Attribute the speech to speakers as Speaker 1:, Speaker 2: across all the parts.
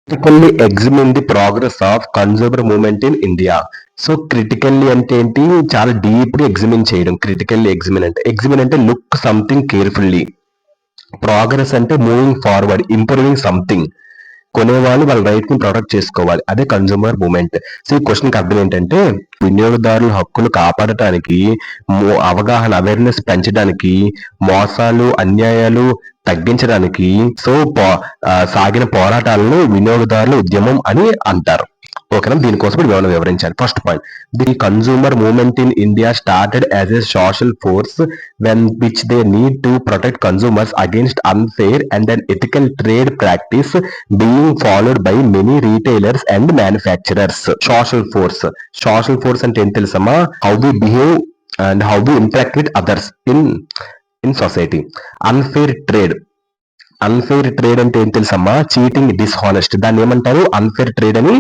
Speaker 1: Critically examine the progress of consumer movement in India. So critically అంటే ఏంటి, చాలా డీప్గా ఎగ్జామిన్ చేయడం. క్రిటికల్లీ ఎగ్జామిన్ అంటే లుక్ సంథింగ్ కేర్ఫుల్లీ. ప్రోగ్రెస్ అంటే మూవింగ్ ఫార్వర్డ్, ఇంప్రూవింగ్ సంథింగ్. కొనేవాళ్ళు వాళ్ళ రైట్ ని ప్రొటెక్ట్ చేసుకోవాలి, అదే కన్జ్యూమర్ మూవ్మెంట్. సో ఈ క్వశ్చన్ కి అర్థం ఏంటంటే, వినియోగదారుల హక్కులు కాపాడటానికి, అవగాహన అవేర్నెస్ పెంచడానికి, మోసాలు అన్యాయాలు తగ్గించడానికి సో సాగిన పోరాటాలను వినియోగదారుల ఉద్యమం అని అంటారు. ఓకేనా, దీనికోసం వివరణ వివరించాలి. First point, the consumer movement in India started as a social force when which they need to protect consumers against unfair and unethical trade practice being followed by many retailers and manufacturers. Social force అంటే ఏం తెలుసమ్మా, how we behave and how we interact with others in society. Unfair trade అంటే ఏం తెలుసమ్మా, cheating, dishonest, దాన్ని ఏమంటారు, unfair trade అని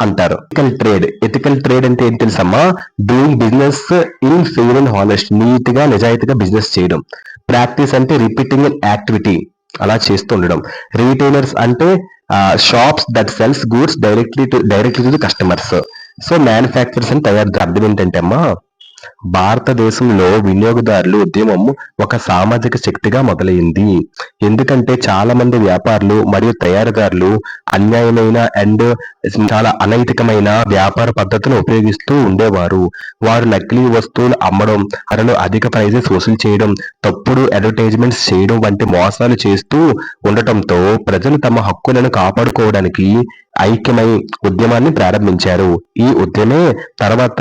Speaker 1: అంటారు. ఎథికల్ ట్రేడ్ అంటే ఏం తెలుసమ్మా, doing business in fair and honest, neat గా నిజాయితీగా బిజినెస్ చేయడం. ప్రాక్టీస్ అంటే రిపీటింగ్ యాక్టివిటీ, అలా చేస్తూ ఉండడం. రీటైలర్స్ అంటే shops that cells goods directly to the customers. So manufacturers అని తయారు. అర్థం ఏంటంటే అమ్మా, భారతదేశంలో వినియోగదారుల ఉద్యమం ఒక సామాజిక శక్తిగా మొదలైంది. ఎందుకంటే చాలా మంది వ్యాపారులు మరియు తయారీదారులు అన్యాయమైన అండ్ చాలా అనైతికమైన వ్యాపార పద్ధతులు ఉపయోగిస్తూ ఉండేవారు. వారు నకిలీ వస్తువులు అమ్మడం, ధరలు అధిక ప్రైజెస్ వసూలు చేయడం, తప్పుడు అడ్వర్టైజ్మెంట్స్ చేయడం వంటి మోసాలు చేస్తూ ఉండటంతో ప్రజలు తమ హక్కులను కాపాడుకోవడానికి ఐక్యమై ఉద్యమాన్ని ప్రారంభించారు. ఈ ఉద్యమే తర్వాత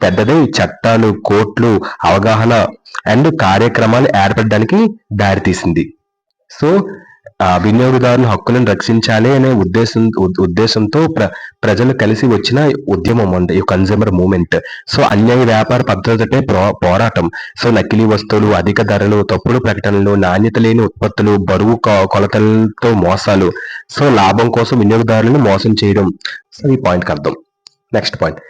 Speaker 1: పెద్దదై చట్టాలు, కోర్టులు, అవగాహన అండ్ కార్యక్రమాలు ఏర్పడడానికి దారితీసింది. సో వినియోగదారుల హక్కులను రక్షించాలి అనే ఉద్దేశంతో ప్రజలు కలిసి వచ్చిన ఉద్యమం అంటే ఈ కన్జ్యూమర్ మూవ్మెంట్. సో అన్యాయ వ్యాపార పద్ధతులపై పోరాటం. సో నకిలీ వస్తువులు, అధిక ధరలు, తప్పుడు ప్రకటనలు, నాణ్యత లేని ఉత్పత్తులు, బరువు కొలతలతో మోసాలు, సో లాభం కోసం వినియోగదారులను మోసం చేయడం. సో ఈ పాయింట్కి అర్థం. Next point,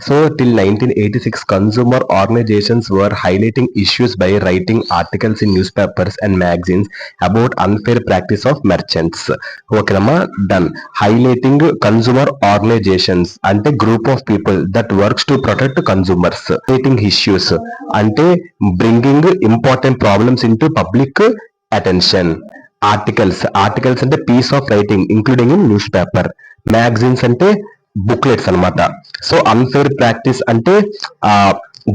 Speaker 1: so till 1986 consumer organizations were highlighting issues by writing articles in newspapers and magazines about unfair practice of merchants. ఓకేనమ్మా, డన్. హైలైటింగ్ కన్సూమర్ ఆర్గనైజేషన్స్ అంటే group of people that works to protect consumers. Highlighting issues అంటే bringing important problems into public attention. Articles అంటే piece of writing including in newspaper. Magazines అంటే booklets అన్నమాట. So unfair practice అంటే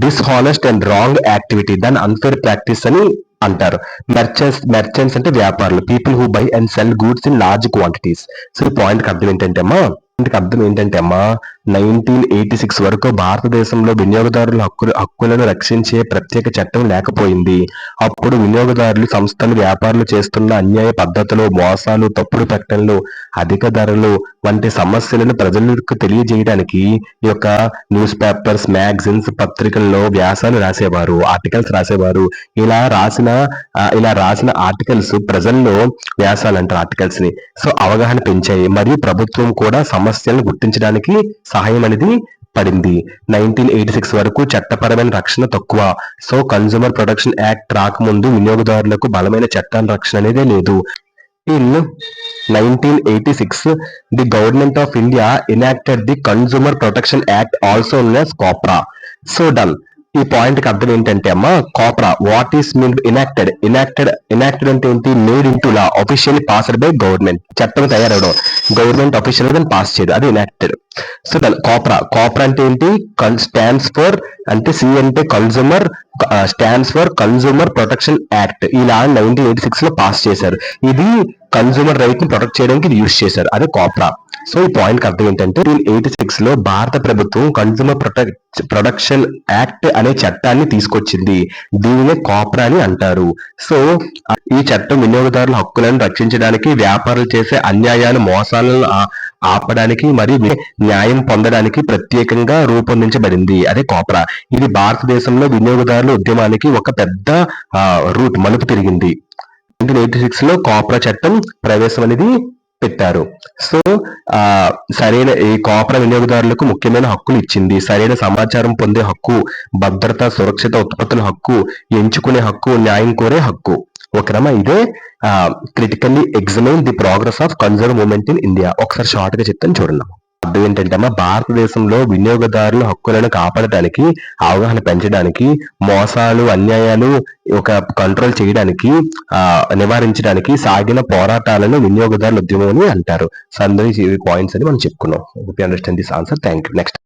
Speaker 1: dishonest and wrong activity, దాన్ని unfair practice అని అంటారు. Merchants అంటే వ్యాపారులు, people who buy and sell goods in large quantities. So ఈ పాయింట్కి అర్థం ఏంటంటే అమ్మా 1986 వరకు భారతదేశంలో వినియోగదారుల హక్కులను రక్షించే ప్రత్యేక చట్టం లేకపోయింది. అప్పుడు వినియోగదారులు, సంస్థలు, వ్యాపారులు చేస్తున్న అన్యాయ పద్ధతులు, మోసాలు, తప్పుడు ప్రకటనలు, అధిక ధరలు వంటి సమస్యలను ప్రజలకు తెలియజేయడానికి ఈ యొక్క న్యూస్ పేపర్స్, మ్యాగజైన్స్, పత్రికల్లో వ్యాసాలు రాసేవారు, ఆర్టికల్స్ రాసేవారు. ఇలా రాసిన ఆర్టికల్స్ ప్రజల్లో, వ్యాసాలు అంటారు ఆర్టికల్స్ ని, సో అవగాహన పెంచాయి. మరియు ప్రభుత్వం కూడా సమస్యలను గుర్తించడానికి సహాయం అనేది పడింది. 1986 వరకు చట్టపరమైన రక్షణ తక్కువ. సో కన్జ్యూమర్ ప్రొటెక్షన్ యాక్ట్ రాకముందు వినియోగదారులకు బలమైన చట్టాల రక్షణ అనేది లేదు. In 1986, the Government of India enacted the Consumer Protection Act, also known as COPRA. So done. ఈ పాయింట్ కి అర్థం ఏంటంటే అమ్మా, Kapra what is mean enacted అంటే ఏంటి, made into law, officially passed by government. చట్టం తయారవడం, గవర్నమెంట్ ఆఫీషియల్ గా పాస్ చేయదు, అది ఎనాక్టెడ్. సో కాప్రా అంటే ఏంటి, స్టాండ్స్ ఫర్ అంటే సి అంటే consumer, stands for consumer protection act. ఈ లా 1986 లో పాస్ చేశారు. ఇది కన్జ్యూమర్ రైట్ ని ప్రొటెక్ట్ చేయడానికి ఇది యూజ్ చేశారు, అదే కాప్రా. సో ఈ పాయింట్ అర్థం ఏంటంటే 1986 లో భారత ప్రభుత్వం కన్జ్యూమర్ ప్రొటెక్షన్ యాక్ట్ అనే చట్టాన్ని తీసుకొచ్చింది. దీనినే కాప్రా అని అంటారు. సో ఈ చట్టం వినియోగదారుల హక్కులను రక్షించడానికి, వ్యాపారులు చేసే అన్యాయాలు, మోసాలను ఆపడానికి మరియు న్యాయం పొందడానికి ప్రత్యేకంగా రూపొందించబడింది, అదే కాప్రా. ఇది భారతదేశంలో వినియోగదారుల ఉద్యమానికి ఒక పెద్ద మలుపు తిరిగింది. 1986 లో కాప్రా చట్టం ప్రవేశం అనేది పెట్టారు. సో సరైన ఈ కాప్రా వినియోగదారులకు ముఖ్యమైన హక్కులు ఇచ్చింది. సరైన సమాచారం పొందే హక్కు, భద్రత, సురక్షిత ఉత్పత్తుల హక్కు, ఎంచుకునే హక్కు, న్యాయం కోరే హక్కు. ఓకేనమ్మా, ఇదే critically examine the progress of consumer movement in India. ఒకసారి షార్ట్ గా చెప్తాను చూడండి. అర్థం ఏంటంటే అమ్మా, భారతదేశంలో వినియోగదారుల హక్కులను కాపాడటానికి, అవగాహన పెంచడానికి, మోసాలు అన్యాయాలు ఒక కంట్రోల్ చేయడానికి, నివారించడానికి సాగిన పోరాటాలను వినియోగదారుల ఉద్యమం అని అంటారు. సో అందరూ ఈ పాయింట్స్ అని మనం చెప్పుకున్నాం. Understand this answer. Thank you. Next